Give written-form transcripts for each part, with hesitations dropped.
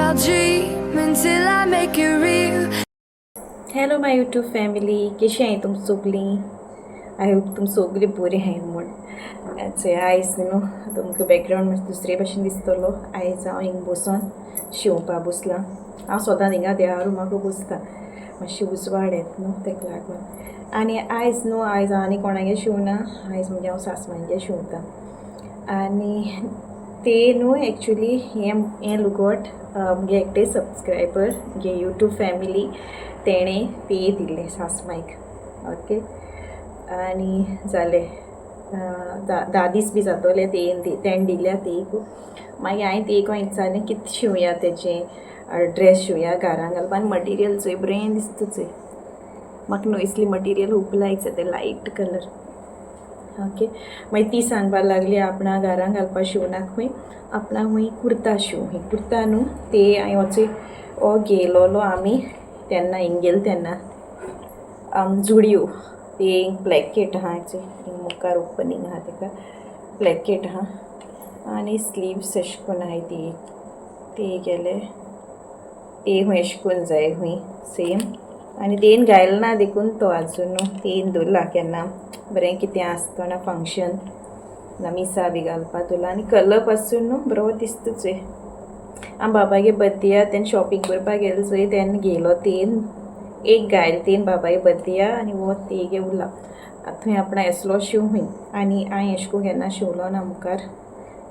I'll dream until I make it real. Hello my YouTube family, कशी आहे तुम सगळीं? आय होप तुम सगळीं बरी आहात म्हूण. आयज न्हू तुमकां बॅकग्रावंड दुसरे भशेन दिसतलो. आयज हांव हिंगा बसून शिवपा बसलां. हांव सदां हिंगा देवा रुमाक बसतां, मातशी उजवाड येता न्हू तेका लागून. आनी आयज हांव आनी कोणागेर शिवना, आयज म्हणजे हांव सासवांगेर शिवतां. आनी ते न्हू एक्चुली हें लुगोट म्हगे एकटे सबस्क्रायबर म्हगे यूट्यूब फॅमिली तेणें ते दिल्ले सासमायक. ओके, आनी जालें 10 दीस बी जातले तेणें दिल्या तेक. मागीर हांवें तेका विचारलें कितें शिवया, तेचें ड्रेस शिवया घरान घालपा. आनी मटिरियल चोय बरें दिसता चोय. म्हाका न्हू मटिरियल खूब लायक जाता, लायट कलर. ओके, मागीर ती सांगपा लागली आपणा घरान घालपा शिवनाक खूंय, आपणा खूंय कुर्ता शिव. ही कुर्ता न्हू ते हांवें वचून हो गेलोलो आमी तेन्ना हिंग गेले तेन्ना जुडियो. ते ब्लॅकेट आहा मुखार ओपनींग आहा तेका ब्लॅकेट आहा. आनी स्लीव्स अशें करून आहाय ते गेले ते खूंय अशें करून जाय खूंय सेम. आनी तेन घायल ना देखून तो आजून तेन दवरला केन्ना बरें कितें आसता ना फंक्शन ना मिसा बी घालपा दवरला. आनी कलर पासून न्हू बरो दिसता चोय. हांव बाबागे बर्थडेया तेन्ना शॉपिंग करपा गेलें चोय तेन्ना गेलो तेन एक घायल तेन बाबागे बर्थडेया. आनी वो तेगे उरला थंय आपणा येसलो शिव खूंय. आनी हांवें अशें करून केन्ना शिवलो ना मुखार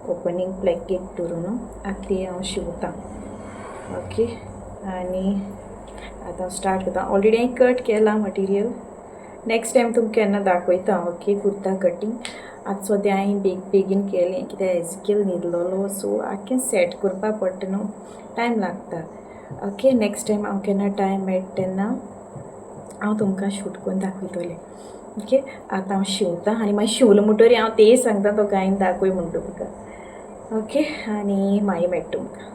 ओपनींग ब्लॅकेट दवरून. आतां ते हांव शिवतां. ओके, आनी आतां स्टार्ट करता. ऑलरेडी हांवें कट केलां मटिरियल. नेक्स्ट टायम तुमकां केन्ना दाखयता. Okay, kurta cutting. आतां सद्या हांवें बेगीन केलें कित्याक एजिकेल न्हिदलोलो, सो आख्खें सेट करपा पडटा न्हू, टायम लागता. ओके, नेक्स्ट टायम हांव केन्ना टायम मेळटा तेन्ना हांव तुमकां शूट करून दाखयतलें. ओके, आतां हांव शिवतां आनी मागीर शिवलो म्हणटरी हांव तें सांगता तो गायन दाखय म्हणटा तुमकां. ओके, आनी मागीर मेळटा तुमकां.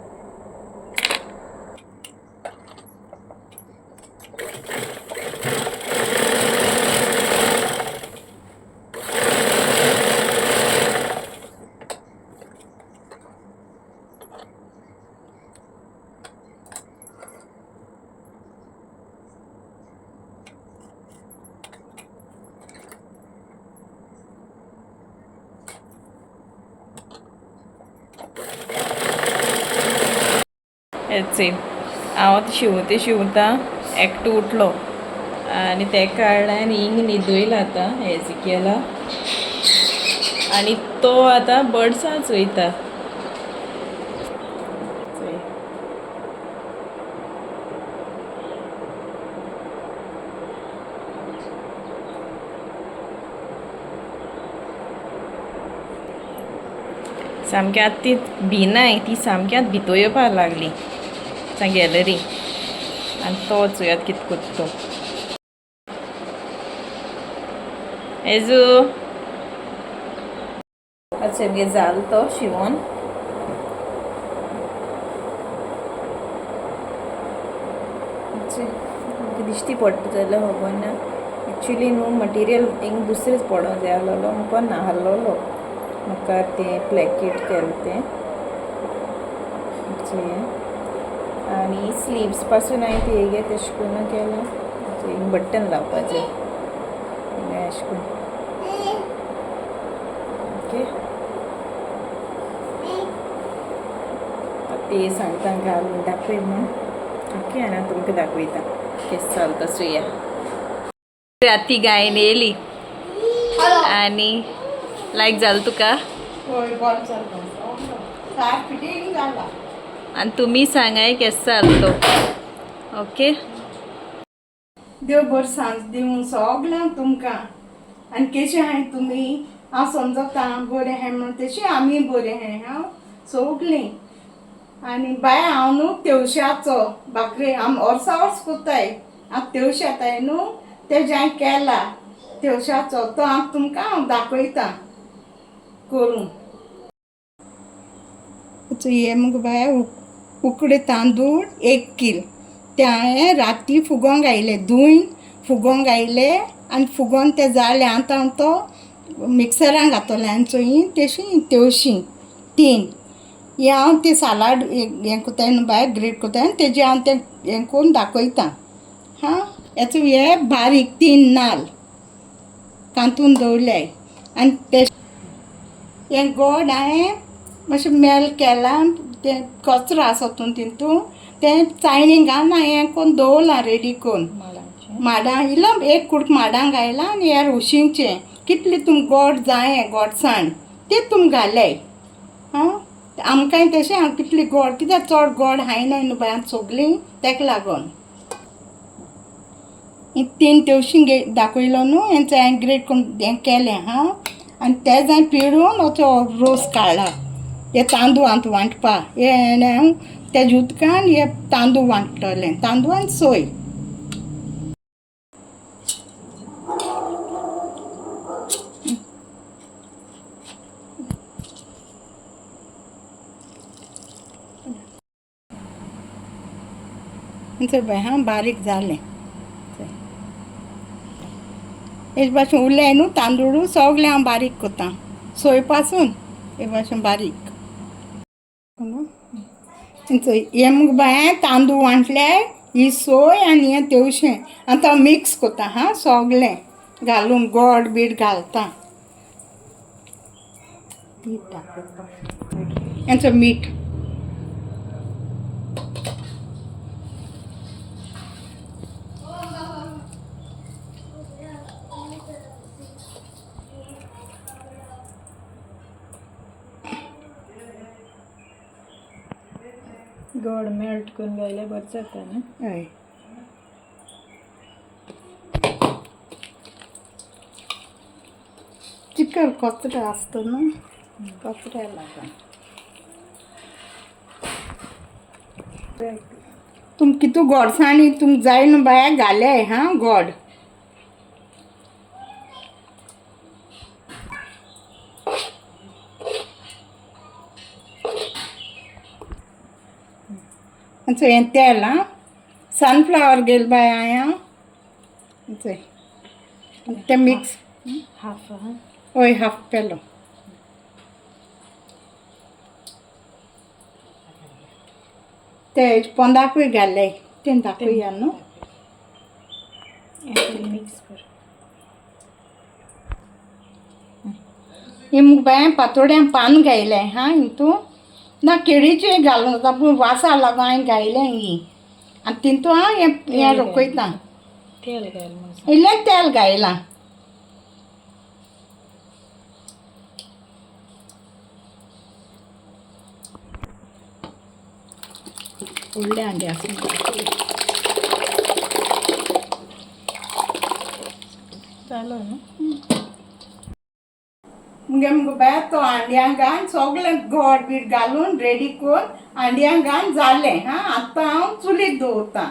हांव शिवता एकटो उठलो आनी तेका कारणान हिंग न्हिदयला आतां एजिकेला. आनी तो आतां बर्ड्सां चोयता. सामकें आतां ती भिनाय, ती सामकी आतां भितो येवपा लागली गॅलरी. आनी तो चोयात कितें करता तो. एजू अच्छा जाल तो शिवोन. दिश्टी पडटा जाल्यार खबर ना. एक्चुली न्हू मटिरियल हिंग दुसरेंच पडों जाय आहलोलो, मुको नाहलोलो मुखार तें ब्लॅकेट केलें तें. आनी स्लीव्स पासून हांवें तेगे तेशें करून केलें. हिंग बटन लावपाचें अशें करून. ओके, ते सांगता घालून दाखय म्हूण. ओके, आनी हांव तुमकां दाखयता केस चलता चोया. राती गायन येयली आनी लायक जालें तुका. आनी तुमी सांगाय केस जालो तो. ओके, देव बरें सांज दिवं सगल्यांक तुमकां. आनी केशें आहाय तुमी? हांव समजता बरें आहाय म्हणून, तशें आमी बरें आहाय हांव सगलीं. आनी बाय हांव न्हू तेवशाचो बाकरी हांव वर्सा वर्स कोत्ताय. हांव तेवशा येताय न्हू तेजे हांवें केला तेवशाचो तो हांव तुमकां दाखयतां करून. हे मुगो बाय उकडे तांदूळ 1 कील ते हांवें राती फुगोंक घायले, धुयन फुगोंक घायले. आनी फुगोन ते जाले आतां तो मिक्सरान घातले आनी चोयन तेशी तेवशीं 3. हे हांव ते सालाड हें कोताय न्हू बाय ग्रेट कोताय आनी तेजें हांव तें हें करून दाखयतां हां. हेचो हे बारीक 3 नाल्ल कांतून दवरल्याय आनी ते हें गोड हांवें मातशें मेल्ट केलां. तें कचरो आसा तितून तें चाळणीन घालून हांवें हें करून दवरलां रेडी करून. माडां इल्लो एक कूड माडां घायलां आनी हें हळशींचें कितलें तुमकां गोड जायें गोडसाण तें तुम घाल्याय हां. आमकांय तशें हांव कितलें गोड कित्याक चड गोड खायनाय न्हू बाय आमी सोगलीं तेका लागोन. 3 तवशीं दाखयलो न्हू हेंचो हांवें ग्रेट करून हें केलें हां. आनी तें हांवें पिळून असो रोस काडला. हे तांदूळ आतां वांटपा हे हांव तेज्या उदकान हे तांदूळ वांटतलें तांदूळ आनी सोय. चल बाय हां बारीक जालें. हे भाशेन उरलें न्हू तांदूळ सगलें हांव बारीक कोतां सोय पासून हे भाशेन बारीक. हे मुगो बाय तांदूळ वांटल्याय ही सोय आनी हें तेवशें आतां मिक्स कोतां हां सगलें घालून गोड बीड घालता. हेंचो मीठ गोड मेल्ट करून घायल्यार बरें जाता न्हू. हय. चिकन कचरो आसता न्हू कचऱ्या लागोन. तुम कितू गोडसाणी तुमक जाय न्हू बाय घाल्याय हां गोड. हें तेल हां सनफ्लावर गेल बाय हांवें तें मिक्स हाफ हय हाफ पेलो. ते पोंदाकूय घाल्याय तें दाखोया न्हू. मिक्स कर. हे मुगो बाय पातोड्यां पान घायलें हां हितून ना केळीचें घालून जाता पूण वासा लागोन हांवें घायलें ही आनी तितून हांव हें रोखयतां तेल घाल म्हणून इल्लें तेल घायलां. व्हडले हांडे आसूं चालू न्हू. मुगे बाय तो हांडयान घालन सगलें गोड बीड घालून रेडी करून हांडयान घालन जालें हां. आतां हांव चुलीर दवरतां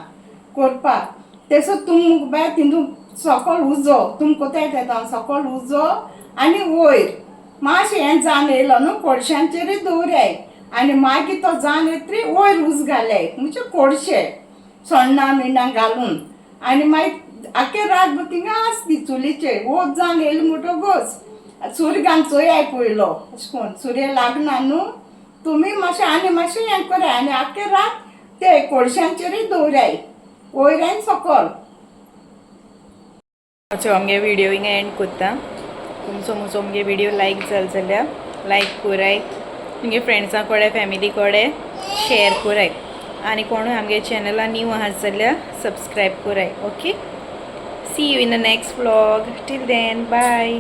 करपाक. तेसो तुम मुगो बाय तितून सकयल उजो तुम कोताय तें सकयल उजो आनी वयर मातशें हें जावन येयलो न्हू कोळश्यांचेरूय दवराय आनी मागीर तो जावन येतरी वयर उज घाल्याय म्हणजे कोळशे सोण्णां बिण्णां घालून आनी मागीर आख्खे रातभर थिंगा आस ती चुलीचेर वोत जावन येयली म्हणटकूच सूर्य घालन चोयाय पयलो अशें करून सूर्य लागना न्हू. तुमी मातशें आनी मातशें हें कराय आनी आख्खे रात ते कोळश्यांचेरूय दवराय वयर आनी सकयल. आमगे व्हिडिओ हिंगा एंड कोत्ता. तुमचो म्हजो मुगे व्हिडिओ लायक जाल जाल्यार लायक कोराय तुमगे फ्रेंड्सां कोडे फॅमिली कोडे शेअर कोराय आनी कोणूय आमगे चॅनला न्यू आहात जाल्यार सबस्क्रायब कोराय. Okay see you in the next vlog till then bye.